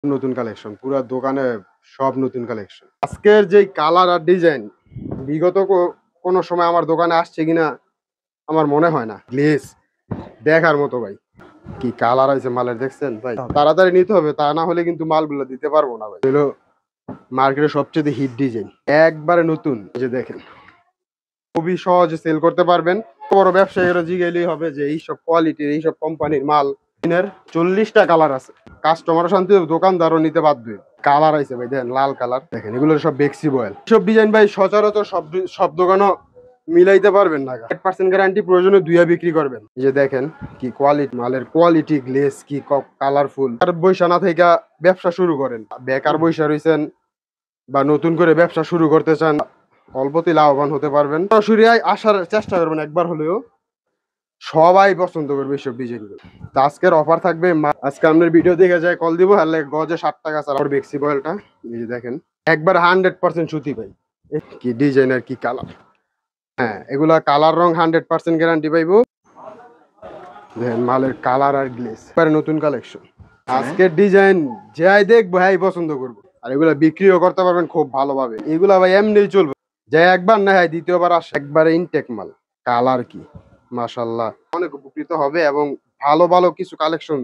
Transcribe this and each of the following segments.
নতুন কালেকশন, পুরো দোকানে সব নতুন কালেকশন। আজকের যে কালার আর ডিজাইন বিগত কোনো সময় আমার দোকানে আসছে কিনা আমার মনে হয় না। গ্লেজ দেখার মতো ভাই, কি কালার আছে মালের, দেখছেন ভাই? তাড়াতাড়ি নিতে হবে, তা না হলে কিন্তু মালগুলো দিতে পারবো না ভাই। হলো মার্কেটের সবচেয়ে হিট ডিজাইন, একবারে নতুন। এই যে দেখেন, খুবই সহজে সেল করতে পারবেন। বড় ব্যবসায়ীরা জিগেলেই হবে যে এইসব কোয়ালিটির, এইসব কোম্পানির মাল 40টা কালার আছে। কাস্টমার শান্তি, দোকানদারও নিতে বাধ্য। কালার আছে ভাই, দেখেন লাল কালার, দেখেন এগুলো সব বেক্সি বয়েল। সব ডিজাইন ভাই সচরাচর সব দোকানও মিলাইতে পারবেন না। 100% গ্যারান্টি, প্রয়োজনে দুইয়া বিক্রি করবেন। এই যে দেখেন কি কোয়ালিটি, মালের কোয়ালিটি, গ্লেস কি কালারফুল। আর বৈশা না থেকে ব্যবসা শুরু করেন, বেকার বৈশা রয়েছেন বা নতুন করে ব্যবসা শুরু করতে চান, অল্পতেই লাভবান হতে পারবেন। সরাসরি আসার চেষ্টা করবেন একবার হলেও, সবাই পছন্দ করবে এইসব ডিজাইনগুলো। তো আজকের অফার থাকবে, আজকে আপনার ভিডিও দেখে যায় কল দিব, হলে গজে 60 টাকা ছাড়া বেক্সি বয়েলটা। এই যে দেখেন একবার 100% সুতি ভাই, কি ডিজাইন আর কি কালার। হ্যাঁ, এগুলা কালার রং 100% গ্যারান্টি পাইবো। দেখেন মালের কালার আর গ্লেস, একবারে নতুন কালেকশন। আজকের ডিজাইন যাই দেখবো হ্যাঁ পছন্দ করবো, আর এগুলা বিক্রিও করতে পারবেন খুব ভালোভাবে। এগুলা ভাই এমনি চলবে, যে একবার না হয় দ্বিতীয়বার আসে। একবারে ইনটেক মাল, কালার কি মাশাআল্লাহ, অনেক উপকৃত হবে। এবং ভালো ভালো কিছু কালেকশন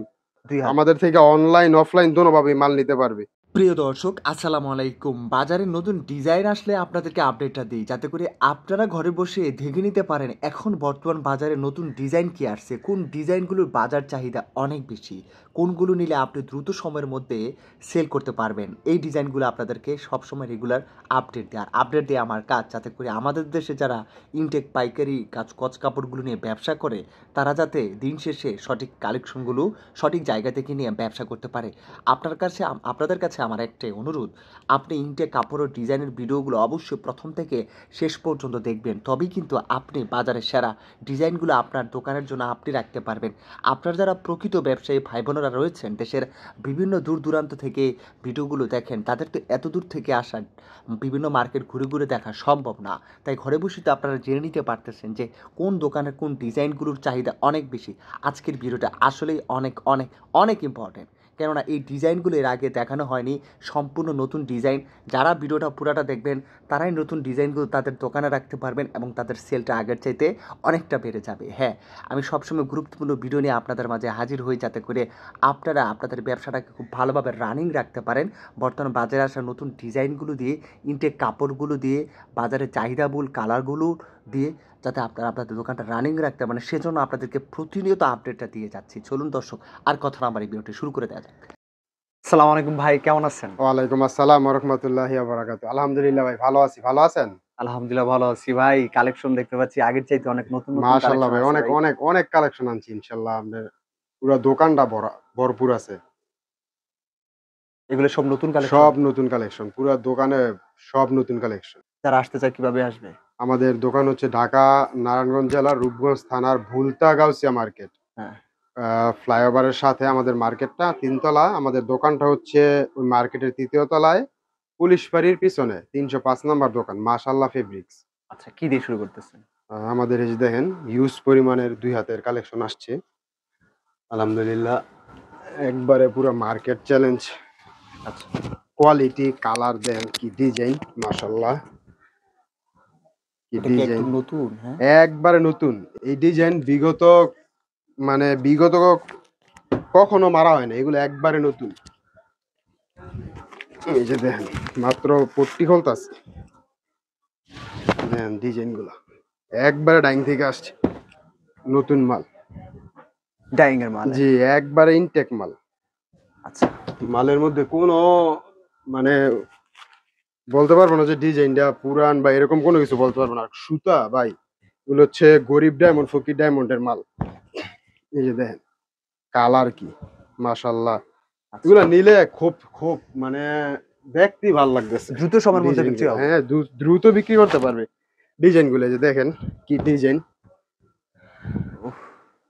আমাদের থেকে অনলাইন অফলাইন দোনোভাবে মাল নিতে পারবে। প্রিয় দর্শক, আসসালামু আলাইকুম। বাজারে নতুন ডিজাইন আসলে আপনাদেরকে আপডেটটা দিই, যাতে করে আপনারা ঘরে বসে দেখে নিতে পারেন এখন বর্তমান বাজারে নতুন ডিজাইন কি আসছে, কোন ডিজাইনগুলোর বাজার চাহিদা অনেক বেশি, কোনগুলো নিলে আপনি দ্রুত সময়ের মধ্যে সেল করতে পারবেন। এই ডিজাইনগুলো আপনাদেরকে সবসময় রেগুলার আপডেট দেওয়া আমার কাজ, যাতে করে আমাদের দেশে যারা ইনটেক পাইকারি কচ কাপড়গুলো নিয়ে ব্যবসা করে তারা যাতে দিন শেষে সঠিক কালেকশনগুলো সঠিক জায়গা থেকে নিয়ে ব্যবসা করতে পারে। আপনাদের কাছে আমার একটাই অনুরোধ, আপনি ইনটেক কাপড় ও ডিজাইনের ভিডিওগুলো অবশ্যই প্রথম থেকে শেষ পর্যন্ত দেখবেন, তবেই কিন্তু আপনি বাজারের সেরা ডিজাইনগুলো আপনার দোকানের জন্য আপনি রাখতে পারবেন। আপনার যারা প্রকৃত ব্যবসায়ী ভাই বোনেরা রয়েছেন দেশের বিভিন্ন দূর দূরান্ত থেকে ভিডিওগুলো দেখেন, তাদের তো এত দূর থেকে আসা, বিভিন্ন মার্কেট ঘুরে ঘুরে দেখা সম্ভব না। তাই ঘরে বসে তো আপনারা জেনে নিতে পারতেছেন যে কোন দোকানের কোন ডিজাইনগুলোর চাহিদা অনেক বেশি। আজকের ভিডিওটা আসলেই অনেক অনেক অনেক ইম্পর্টেন্ট, কেননা এই ডিজাইনগুলো এর আগে দেখানো হয়নি, সম্পূর্ণ নতুন ডিজাইন। যারা ভিডিওটা পুরাটা দেখবেন তারাই নতুন ডিজাইনগুলো তাদের দোকানে রাখতে পারবেন এবং তাদের সেলটা আগের চাইতে অনেকটা বেড়ে যাবে। হ্যাঁ, আমি সবসময় গুরুত্বপূর্ণ ভিডিও নিয়ে আপনাদের মাঝে হাজির হই, যাতে করে আপনারা আপনাদের ব্যবসাটাকে খুব ভালোভাবে রানিং রাখতে পারেন। বর্তমান বাজারে আসা নতুন ডিজাইনগুলো দিয়ে, ইনটেক কাপড়গুলো দিয়ে, বাজারে চাহিদাবুল কালারগুলো দিয়ে, যাতে আপনারা আপনাদের দোকানটা রানিং রাখতে পারেন, সেজন্য আপনাদেরকে প্রতিনিয়ত আপডেটটা দিয়ে যাচ্ছি। চলুন দর্শক, আর কথা না আমার এই ভিডিওটি শুরু করে দেওয়া যাক। আসসালামু আলাইকুম ভাই, কেমন আছেন? ওয়ালাইকুম আসসালাম ওয়া রাহমাতুল্লাহি ওয়া বারাকাতুহু। আলহামদুলিল্লাহ ভাই, ভালো আছি। ভালো আছেন? আলহামদুলিল্লাহ ভালো আছি ভাই। কালেকশন দেখতে পাচ্ছি আগের চাইতে অনেক নতুন মাশাআল্লাহ কালেকশন ভাই, আছে অনেক ভাই। অনেক অনেক কালেকশন আনছি ইনশাআল্লাহ। আমাদের পুরো দোকানটা ভরপুর আছে। এগুলো সব নতুন কালেকশন। সব নতুন কালেকশন, পুরো দোকানে সব নতুন কালেকশন। যারা আসতে চায় কিভাবে আসবে? আমাদের দোকান হচ্ছে ঢাকা নারায়ণগঞ্জ জেলার রূপগঞ্জ থানার ভুলতা গাউসিয়া মার্কেট। হ্যাঁ। ফ্লাইওভারের সাথে আমাদের মার্কেটটা, 3 তলা। আমাদের দোকানটা হচ্ছে ওই মার্কেটের 3য় তলায়, পুলিশ ফাঁড়ির পিছনে 305 নাম্বার দোকান, মাশাআল্লাহ ফেব্রিক্স। আচ্ছা, কি দিয়ে শুরু করতেছেন? আমাদের এই যে দেখেন হিউজ পরিমাণের 2 হাতের কালেকশন আসছে আলহামদুলিল্লাহ, একবারে পুরো মার্কেট চ্যালেঞ্জ। আচ্ছা, কোয়ালিটি, কালার দেন কি ডিজাইন, মাশাআল্লাহ কি এটা কি একটু ডিজাইন, নতুন? হ্যাঁ, একবারে নতুন। এই ডিজাইন বিগত কখনো মারা হয় না, এগুলো একবারে নতুন। এই যে দেখেন মাত্র পট্টি খুলতাছে, দেখেন ডিজাইন গুলা একবারে ডাইং থেকে আসছে, নতুন মাল। ডাইং এর মাল। জি, একবারে ইনটেক মাল। আচ্ছা, মালের মধ্যে কোনো মানে বলতে পারবো না যে ডিজাইনটা পুরান বা এরকম কোনো কিছু বলতে পারবো না। সুতা ভাই, এগুলো হচ্ছে গরিব ডায়মন্ড, ফকির ডায়মন্ডের মাল। এই যে দেখেন কালার কি মাশাআল্লাহ, এগুলো নিলে খুব খুব মানে দেখতেই ভালো লাগতেছে। দ্রুত সময়ের মধ্যে বিক্রি হবে। হ্যাঁ, দ্রুত বিক্রি করতে পারবে। ডিজাইন গুলো যে দেখেন কি ডিজাইন,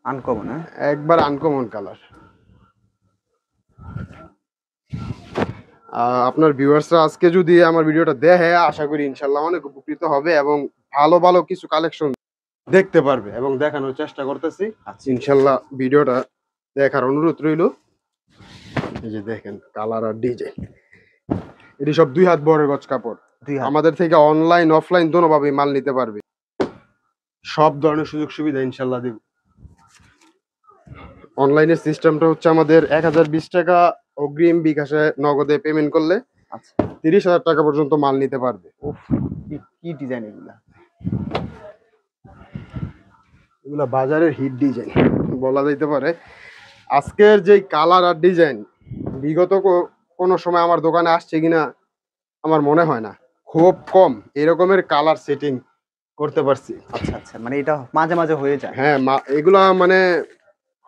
আনকমন। হ্যাঁ, একবার আনকমন কালার। আপনার ভিউয়ার্সরা আজকে যদি আমার ভিডিওটা দেখে, আশা করি ইনশাল্লাহ অনেক উপকৃত হবে এবং ভালো ভালো কিছু কালেকশন দেখতে পারবে এবং দেখানোর চেষ্টা করতেছি। আচ্ছা, ইনশাল্লাহ ভিডিওটা দেখার অনুরোধ রইল। এই যে দেখেন কালার আর ডিজাইন, এটি সব 2 হাত বড় গজ কাপড়। 2 হাত। আমাদের থেকে অনলাইন অফলাইন দোনো ভাবে মাল নিতে পারবে, সব ধরনের সুযোগ সুবিধা ইনশাল্লাহ দিব। অনলাইনের সিস্টেমটা হচ্ছে আমাদের 1020 টাকা অগ্রিম বিকাশে নগদে পেমেন্ট করলে আচ্ছা 30,000 টাকা পর্যন্ত মাল নিতে পারবে। উফ, কি ডিজাইন এগুলা! এগুলা বাজারের হিট ডিজাইন বলা যাইতে পারে। আজকের যে কালার আর ডিজাইন বিগত কোনো সময় আমার দোকানে আসছে কিনা আমার মনে হয় না, খুব কম এরকমের কালার সেটিং করতে পারছি। আচ্ছা আচ্ছা, মানে এটা মাঝে মাঝে হয়ে যায়। হ্যাঁ, এগুলা মানে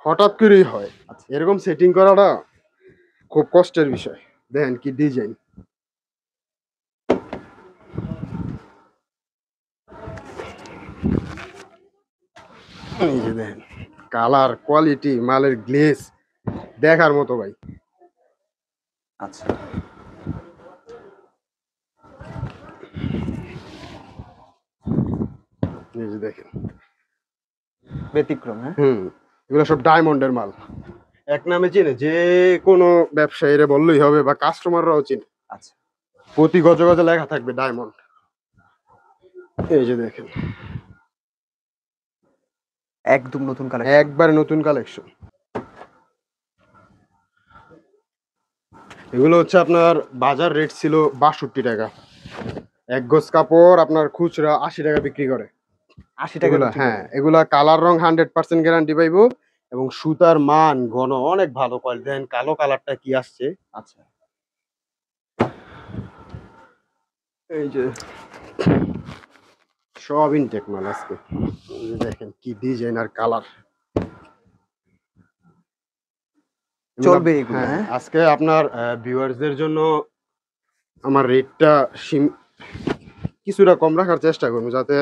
হঠাৎ করেই হয়। আচ্ছা এরকম সেটিং করাটা খুব কষ্টের বিষয়। দেখেন কি ডিজাইন, এই যে দেখেন কালার কোয়ালিটি, মালের গ্লেজ দেখার মতো ভাই। আচ্ছা এই যে দেখেন, ব্যতিক্রম। হ্যাঁ এগুলো সব ডায়মন্ডের মাল। এক নামে চিনে যে কোনো ব্যবসায়ীরা বললেই হবে, বা কাস্টমাররাও চিনে। আচ্ছা প্রতি গজে গজে লেখা থাকবে ডায়মন্ড। এই যে দেখেন একদম নতুন কালেকশন। একবার নতুন কালেকশন। এগুলো হচ্ছে আপনার বাজার রেট ছিল 62 টাকা, এক গজ কাপড় আপনার খুচরা 80 টাকা বিক্রি করে। 80 টাকা এগুলা, হ্যাঁ, এগুলা কালার রং 100% গ্যারান্টি পাইবো, এবং সুতার মান ঘন অনেক ভালো কোয়ালিটি। দেখেন কালো কালারটা কি আসছে। আচ্ছা এই যে সব ইনটেক মাল আজকে। এই যে দেখেন কি ডিজাইন আর কালার চলবে এগুলো। হ্যাঁ, হ্যাঁ আজকে আপনার ভিউয়ার্সদের জন্য আমার রেটটা কিছুটা কম রাখার চেষ্টা করবো, যাতে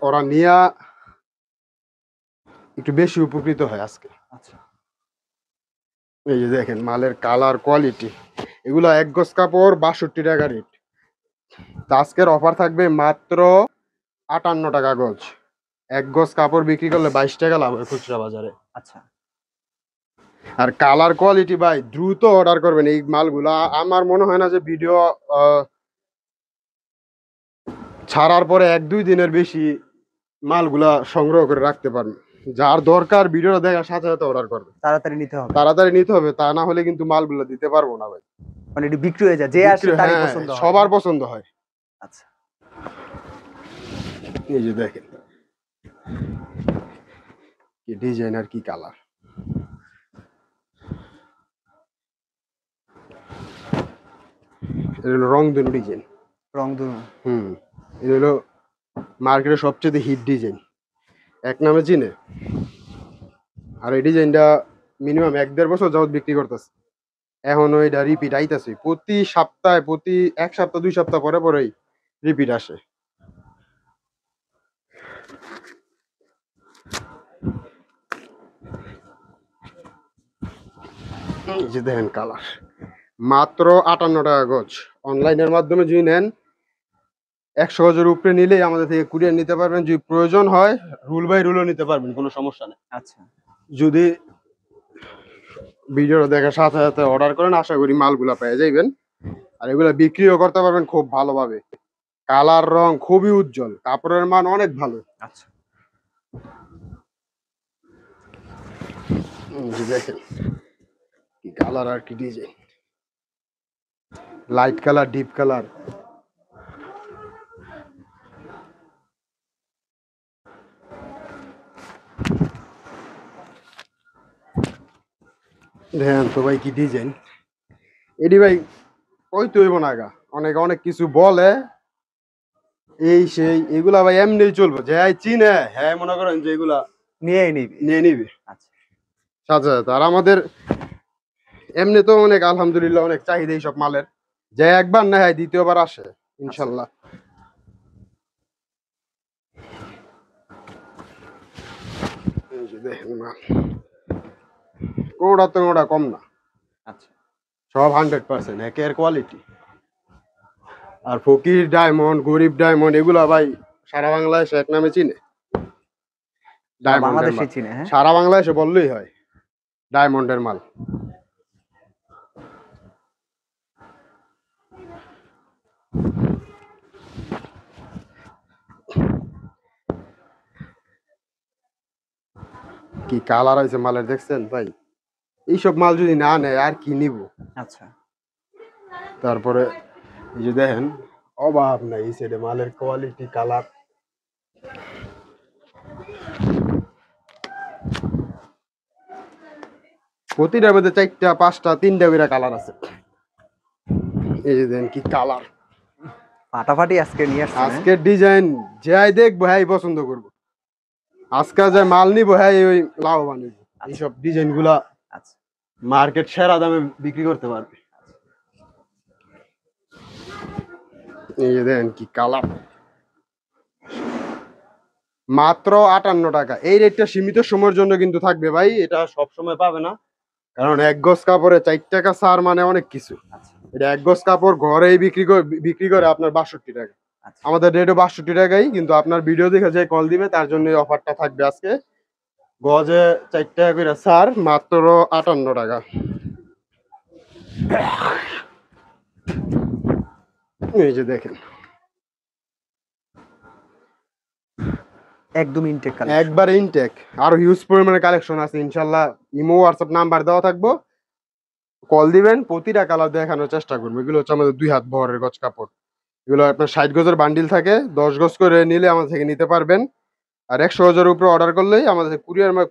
ওরা নিয়া একটু বেশি উপকৃত হয় আজকে। আচ্ছা এই যে দেখেন মালের কালার কোয়ালিটি, এগুলো এক গজ কাপড় 62 টাকা রেট। তো আজকের অফার থাকবে মাত্র 58 টাকা গজ। এক গজ কাপড় বিক্রি করলে 22 টাকা লাভ হয় খুচরা বাজারে। আচ্ছা আর কালার কোয়ালিটি ভাই দ্রুত অর্ডার করবেন এই মালগুলা। আমার মনে হয় না যে ভিডিও ছাড়ার পরে 1-2 দিনের বেশি মালগুলা সংগ্রহ করে রাখতে পারবেন। যার দরকার ভিডিওটা দেখার সাথে সাথে অর্ডার করবে, তাড়াতাড়ি নিতে হবে। তাড়াতাড়ি নিতে হবে, তা না হলে কিন্তু মালগুলো দিতে পারবো না ভাই। মানে এটা বিক্রি হয়ে যায়, যে আসে তারই হ্যাঁ, পছন্দ হয়। সবার পছন্দ হয়। আচ্ছা এই যে দেখেন কি ডিজাইন আর কি কালার। এটা হলো রংধনু ডিজাইন। রংধনু। এটা হলো মার্কেটের সবচেয়ে হিট ডিজাইন, এক নামে চিনে। আর এই ডিজাইনটা মিনিমাম 1-1.5 বছর যাবত বিক্রি করতেছে, এখনো এটা রিপিট আইতাছে প্রতি সপ্তাহে, প্রতি 1 সপ্তাহ 2 সপ্তাহ পরে পরেই রিপিট আসে। এই যে দেখেন কালার, মাত্র 58 টাকা গজ। অনলাইনের মাধ্যমে যদি নেন 100 গজের উপরে নিলেই আমাদের থেকে কুরিয়ার নিতে পারবেন। যদি প্রয়োজন হয় রুল বাই রুলও নিতে পারবেন, কোনো সমস্যা নেই। আচ্ছা যদি ভিডিওটা দেখার সাথে সাথে অর্ডার করেন, আশা করি মালগুলা পেয়ে যাইবেন। আর এগুলা বিক্রিও করতে পারবেন খুব ভালোভাবে। কালার রং খুবই উজ্জ্বল, কাপড়ের মান অনেক ভালো। আচ্ছা যে দেখেন কি কালার আর কি design, light colour, deep colour. দেখেন তো ভাই কি ডিজাইন। এডি ভাই ওই তো হইব না গা, অনেক অনেক কিছু বলে এই সেই, এগুলা ভাই এমনি চলবে, যে চিনে হ্যাঁ মনে করেন যে এগুলা নিয়েই নিবি। নিয়ে নিবে আচ্ছা সাথে সাথে। আর আমাদের এমনি তো অনেক আলহামদুলিল্লাহ অনেক চাহিদা এই সব মালের, যে একবার নেয় দ্বিতীয়বার আসে ইনশাল্লাহ। এই যে দেখেন মাল, কোনটা তো কোনটা কম না, আচ্ছা সব 100% একের কোয়ালিটি। আর ফকির ডায়মন্ড, গরিব ডায়মন্ড, এগুলা ভাই সারা বাংলাদেশে এক নামে চিনে। ডায়মন্ডের বাংলাদেশে মাল চিনে। হ্যাঁ সারা বাংলাদেশে বললেই হয় ডায়মন্ডের মাল। কি কালার আছে মালের, দেখছেন ভাই? এইসব মাল যদি না নেয় আর কি নিব? আচ্ছা, তারপরে এই যে দেখেন, অভাব নাই এই সাইডে মালের কোয়ালিটি, কালার। প্রতিটার মধ্যে 4টা 5টা 3টা করে কালার আছে। এই যে দেখেন কি কালার। ফাটাফাটি আজকে নিয়ে আসছেন। আজকের ডিজাইন যাই দেখবো হ্যাঁ পছন্দ করবো। আজকে যে মাল নিবো হ্যাঁ ওই লাভবান হইবো। এইসব ডিজাইন গুলা আচ্ছা, মার্কেট সেরা দামে বিক্রি করতে পারবে। এই যে দেখেন কি কালার, মাত্র 58 টাকা। এই রেটটা সীমিত সময়ের জন্য কিন্তু থাকবে ভাই, এটা সব সময় পাবে না। কারণ 1 গজ কাপড়ে 4 টাকা ছাড় মানে অনেক কিছু। আচ্ছা, এটা 1 গজ কাপড় ঘরেই বিক্রি করে আপনার 62 টাকা। আচ্ছা। আমাদের রেটও 62 টাকাই, কিন্তু আপনার ভিডিও দেখে যে কল দিবে তার জন্য এই অফারটা থাকবে আজকে। গজে 4 টাকা করে ছাড়, মাত্র 58 টাকা। এই যে দেখেন একদম ইনটেক কালেকশন। একবার ইনটেক, আরো হিউজ পরিমাণে কালেকশন আছে ইনশাল্লাহ। ইমো হোয়াটসঅ্যাপ নাম্বার দেওয়া থাকবো, কল দিবেন, প্রতিটা কালার দেখানোর চেষ্টা করবো। এগুলো হচ্ছে আমাদের 2 হাত বহরের গজ কাপড়। এগুলো আপনার 60 গজের বান্ডিল থাকে, 10 গজ করে নিলে আমাদের থেকে নিতে পারবেন। আর 100 গজের উপরে অর্ডার করলেই আমাদের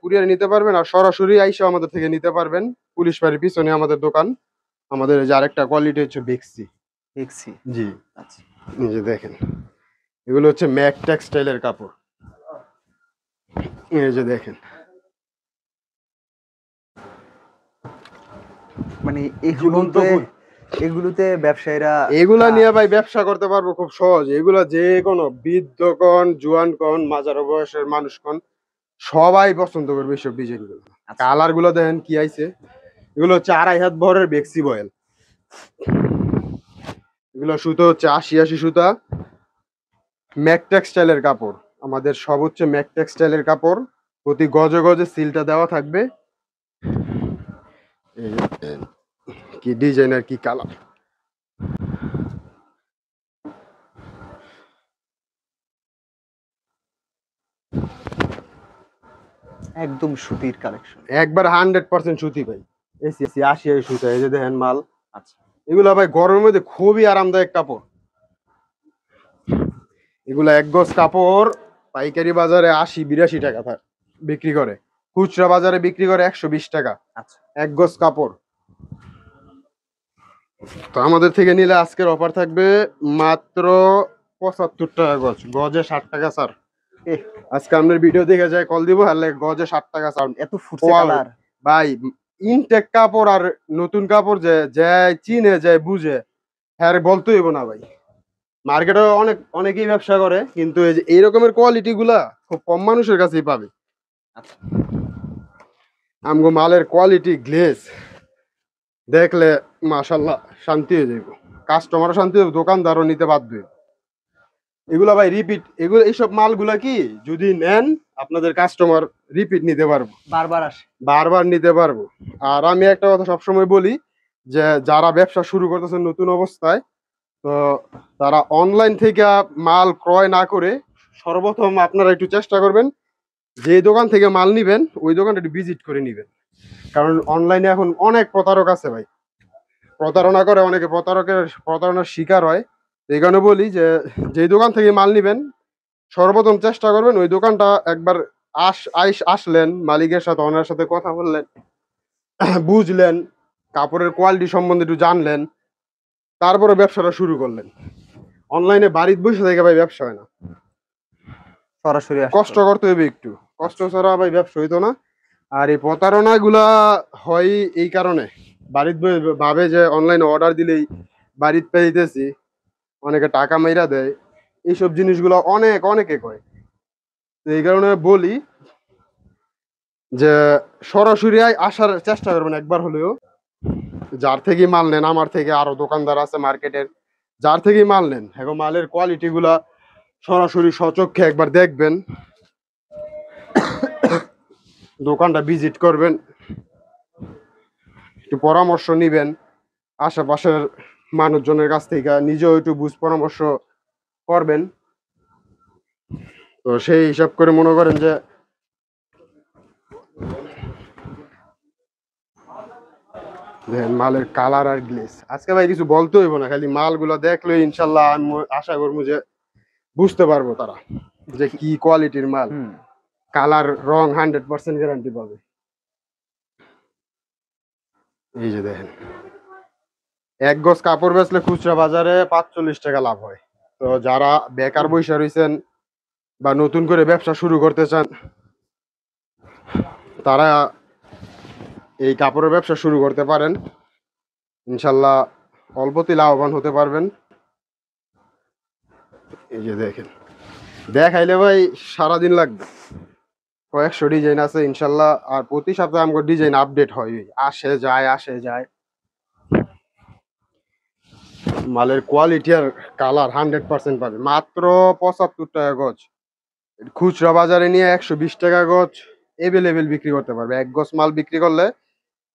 কুরিয়ার নিতে পারবেন, আর সরাসরি আইসা আমাদের থেকে নিতে পারবেন। পুলিশ বাড়ির পিছনে আমাদের দোকান। আমাদের যে আরেকটা কোয়ালিটি হচ্ছে বেক্সি। দেখছি। জি, আচ্ছা, এই যে দেখেন এগুলো হচ্ছে ম্যাক টেক্সটাইলের কাপড়। এই যে দেখেন মানে জীবন্ত ফুল। এগুলোতে ব্যবসায়ীরা এগুলা নিয়ে ভাই ব্যবসা করতে পারবো খুব সহজ। এগুলা যে কোনো বৃদ্ধ কন, জুয়ান কন, মাঝারো বয়সের মানুষ কন, সবাই পছন্দ করবে এইসব ডিজাইন গুলো। আচ্ছা। কালার গুলো দেখেন কি আইছে। এগুলো হচ্ছে 2.5 হাত ভরের বেক্সি বয়েল। এগুলো সুতো হচ্ছে 80 সুতা, ম্যাক টেক্সটাইলের কাপড়। আমাদের সব হচ্ছে ম্যাক টেক্সটাইলের কাপড়। প্রতি গজে গজে সিলটা দেওয়া থাকবে। এই যে কি ডিজাইন আর কি কালার। একদম সুতির কালেকশন। একবার 100% সুতি ভাই। এসি 80 সুতা। এই যে দেখেন মাল। আচ্ছা, এগুলা ভাই গরমের মধ্যে খুবই আরামদায়ক কাপড়। এগুলা 1 গজ কাপড় পাইকারি বাজারে 80-82 টাকা বিক্রি করে, খুচরা বাজারে বিক্রি করে 120 টাকা। আচ্ছা। 1 গজ কাপড়। তো আমাদের থেকে নিলে আজকের অফার থাকবে মাত্র 75 টাকা গজ, গজে 60 টাকা স্যার। আজকে আপনার ভিডিও দেখে যায় কল দিব, আর গজে 60 টাকা স্যার। এত ফুটছে কালার ভাই, ইনটেক কাপড় আর নতুন কাপড় যে যায় চিনে যায় বুঝে, হ্যাঁ বলতে হইব না ভাই। মার্কেটে অনেকেই ব্যবসা করে, কিন্তু এই যে এই রকমের কোয়ালিটি গুলা খুব কম মানুষের কাছেই পাবে। আচ্ছা, আমগো মালের কোয়ালিটি গ্লেজ দেখলে মাশাল্লাহ শান্তি হয়ে যাইব, কাস্টমারও শান্তি হবে, দোকানদারও নিতে বাধ্য হইব। এগুলা ভাই রিপিট, এগুলো এইসব মালগুলা কি যদি নেন আপনাদের কাস্টমার রিপিট নিতে পারবো, বারবার আসে। বারবার নিতে পারবো। আর আমি একটা কথা সবসময় বলি যে যারা ব্যবসা শুরু করতেছেন নতুন অবস্থায়, তো তারা অনলাইন থেকে মাল ক্রয় না করে সর্বপ্রথম আপনারা একটু চেষ্টা করবেন যে দোকান থেকে মাল নিবেন ওই দোকানটা একটু ভিজিট করে নিবেন। কারণ অনলাইনে এখন অনেক প্রতারক আছে ভাই, প্রতারণা করে, অনেকে প্রতারণার শিকার হয়। এই কারণে বলি যে যেই দোকান থেকে মাল নিবেন সর্বপ্রথম চেষ্টা করবেন ওই দোকানটা একবার আসলেন, মালিকের সাথে ওনার সাথে কথা বললেন, বুঝলেন, কাপড়ের কোয়ালিটি সম্বন্ধে একটু জানলেন, তারপরে ব্যবসাটা শুরু করলেন। অনলাইনে বাড়িতে বসে থেকে ভাই ব্যবসা হয় না, সরাসরি কষ্ট করতে হবে একটু, কষ্ট ছাড়া ভাই ব্যবসা হইতো না। আর এই প্রতারণা গুলা হয় এই কারণে, বাড়িতে ভাবে যে অনলাইনে অর্ডার দিলেই বাড়িতে পেয়ে দিতেছি, অনেকে টাকা মাইরা দেয়, এইসব জিনিসগুলো অনেকে করে। তো এই কারণে বলি যে সরাসরি আসার চেষ্টা করবেন একবার হলেও। যার থেকে মাল নেন, আমার থেকে আরো দোকানদার আছে মার্কেটের, যার থেকে মাল নেন এখন মালের কোয়ালিটি গুলা সরাসরি সচক্ষে একবার দেখবেন, দোকানটা ভিজিট করবেন, একটু পরামর্শ নিবেন আশেপাশের মানুষজনের কাছ থেকে, নিজেও একটু বুঝ পরামর্শ করবেন। তো সেই হিসাব করে মনে করেন যে দেখেন মালের কালার আর গ্লেস। আজকে ভাই কিছু বলতে হইব না, খালি মালগুলো দেখলে ইনশাল্লাহ আমি আশা করবো যে বুঝতে পারবো তারা যে কি কোয়ালিটির মাল। হুম। কালার রং 100% গ্যারান্টি পাবে। এই যে দেখেন, এক গজ কাপড় বেচলে খুচরা বাজারে 45 টাকা লাভ হয়। তো যারা বেকার বসে রয়েছেন বা নতুন করে ব্যবসা শুরু করতে চান, তারা এই কাপড়ের ব্যবসা শুরু করতে পারেন। ইনশাল্লাহ অল্পতে লাভবান হতে পারবেন। এই যে দেখেন, দেখাইলে ভাই সারাদিন লাগবে। কয়েকশো ডিজাইন আছে ইনশাল্লাহ, আর প্রতি সপ্তাহে আমার ডিজাইন আপডেট হয়, আসে যায় আসে যায়। মালের কোয়ালিটি আর কালার 100% পাবে মাত্র 75 টাকা গজ। খুচরা বাজারে নিয়ে 120 টাকা গজ এভেলেবেল বিক্রি করতে পারবে। এক গজ মাল বিক্রি করলে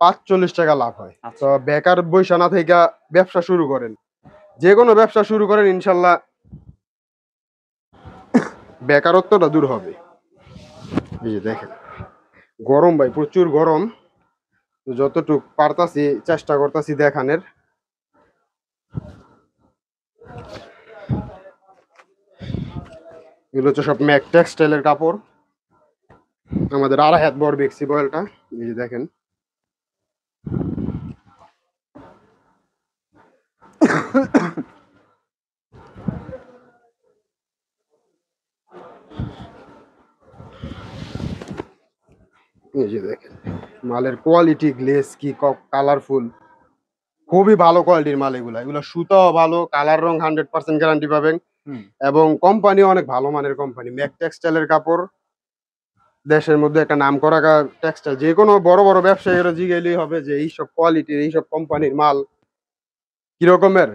45 টাকা লাভ হয়। তো বেকার বৈশা না থেকে ব্যবসা শুরু করেন, যে কোনো ব্যবসা শুরু করেন, ইনশাল্লাহ বেকারত্বটা দূর হবে। এই যে দেখেন, গরম ভাই, প্রচুর গরম। যতটুক পারতাছি চেষ্টা করতেছি দেখানোর। এগুলো হচ্ছে সব ম্যাক টেক্সটাইলের কাপড়। আমাদের 2.5 হাত বড় বেক্সি বয়েলটা। এই যে দেখেন, এই যে দেখেন মালের কোয়ালিটি, গ্লেস কি কালারফুল, খুবই ভালো কোয়ালিটির মাল। এগুলো এগুলো সুতাও ভালো, কালার রং 100% গ্যারান্টি পাবেন। হুম। এবং কোম্পানি অনেক ভালো মানের কোম্পানি, ম্যাক টেক্সটাইলের কাপড়। দেশের মধ্যে একটা নাম করা টেক্সটাইল। যে কোনো বড় বড় ব্যবসায়ীরা জিগেলেই হবে যে এইসব কোয়ালিটির, এইসব কোম্পানির মাল কিরকমের।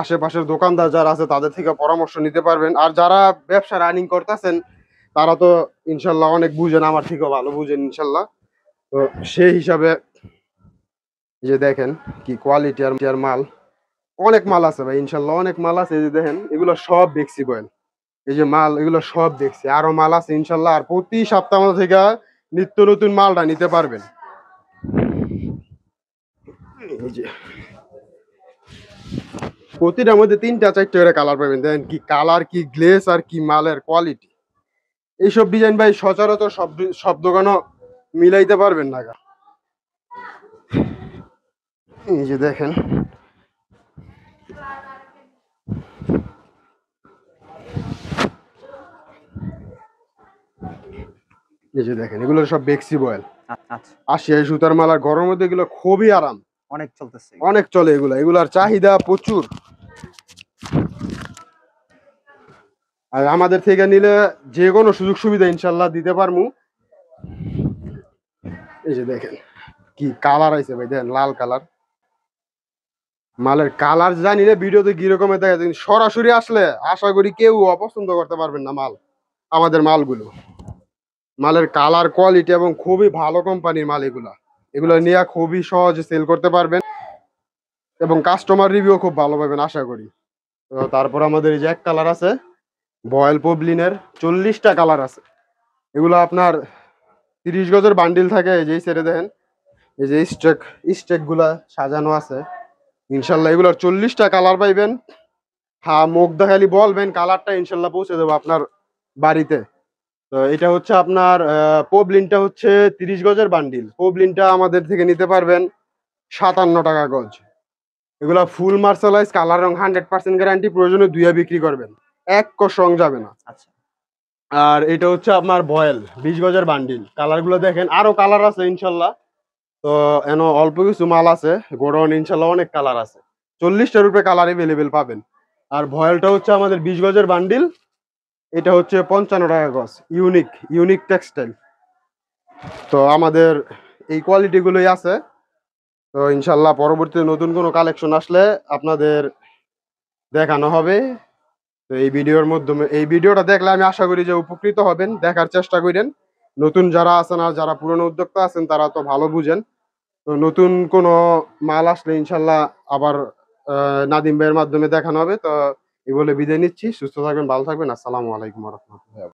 আশেপাশের দোকানদার যারা আছে তাদের থেকে পরামর্শ নিতে পারবেন। আর যারা ব্যবসা রানিং করতেছেন তারা তো ইনশাল্লাহ অনেক বুঝেন, আমার থেকেও ভালো বুঝেন ইনশাল্লাহ। তো সেই হিসাবে এই যে দেখেন কি কোয়ালিটি আর মাল, অনেক মাল আছে ভাই ইনশাল্লাহ, অনেক মাল আছে। এই যে দেখেন, এগুলো সব দেখছি বয়েল। এই যে মাল, এগুলো সব দেখছি, আরো মাল আছে ইনশাল্লাহ। আর প্রতি সপ্তাহ থেকে নিত্য নতুন মালটা নিতে পারবেন। এই যে প্রতিটার মধ্যে 3টা 4টা করে কালার পাবেন। দেখেন কি কালার, কি গ্লেস আর কি মালের কোয়ালিটি। এইসব ডিজাইন ভাই সচরাচর সব দোকানও মিলাইতে পারবেন না। এই যে দেখেন, এই যে দেখেন, এগুলো সব বেক্সি বয়েল। আচ্ছা, আশিয়াই সুতার মাল। আর গরমের মধ্যে এগুলো খুবই আরাম, অনেক চলতেছে। অনেক চলে এগুলা। এগুলার চাহিদা প্রচুর। আর আমাদের থেকে নিলে যে কোনো সুযোগ সুবিধা ইনশাল্লাহ দিতে পারবো। এই যে দেখেন কি কালার আইছে ভাই, দেখেন লাল কালার। মালের কালার জানি না ভিডিওতে কি রকমের দেখা যায়, সরাসরি আসলে আশা করি কেউ অপছন্দ করতে পারবেন না মাল, আমাদের মালগুলো। মালের কালার, কোয়ালিটি এবং খুবই ভালো কোম্পানির মাল এগুলা। এগুলো নিয়ে খুবই সহজে সেল করতে পারবেন এবং কাস্টমার রিভিউ খুব ভালো পাবেন আশা করি। তো তারপর আমাদের এই যে এক কালার আছে ভয়েল পবলিনের, 40টা কালার আছে। এগুলো আপনার 30 গজের বান্ডিল থাকে। এই যে ছেড়ে দেখেন, এই যে স্টেক গুলা সাজানো আছে ইনশাল্লাহ। এগুলোর 40টা কালার পাইবেন। হ্যাঁ, মুখ দেখালি বলবেন, কালারটা ইনশাল্লাহ পৌঁছে দেবো আপনার বাড়িতে। তো এটা হচ্ছে আপনার পবলিনটা হচ্ছে 30 গজের বান্ডিল। পবলিনটা আমাদের থেকে নিতে পারবেন 57 টাকা গজ। এগুলা ফুল মার্শালাইজ, কালার রং 100% গ্যারান্টি। প্রয়োজনে দুইয়া বিক্রি করবেন, এক কষ রং যাবে না। আচ্ছা। আর এটা হচ্ছে আপনার ভয়েল 20 গজের বান্ডিল। কালার গুলো দেখেন, আরো কালার আছে ইনশাল্লাহ। তো এন অল্প কিছু মাল আছে, গোডাউন ইনশাল্লাহ অনেক কালার আছে। 40টার উপরে কালার এভেলেবেল পাবেন। আর ভয়েলটা হচ্ছে আমাদের 20 গজের বান্ডিল। এটা হচ্ছে 55 টাকা গজ। Unique textile. তো আমাদের এই কোয়ালিটি গুলোই আছে। তো ইনশাল্লাহ পরবর্তীতে নতুন কোনো কালেকশন আসলে আপনাদের দেখানো হবে। তো এই ভিডিওর মাধ্যমে, এই ভিডিওটা দেখলে আমি আশা করি যে উপকৃত হবেন। দেখার চেষ্টা করেন। নতুন যারা আছেন আর যারা পুরনো উদ্যোক্তা আছেন তারা তো ভালো বুঝেন। তো নতুন কোনো মাল আসলে ইনশাল্লাহ আবার নাদিম ভাইয়ের মাধ্যমে দেখানো হবে। তো এই বলে বিদায় নিচ্ছি। সুস্থ থাকবেন, ভালো থাকবেন। আসসালামু আলাইকুম ওয়া রাহমাতুল্লাহি।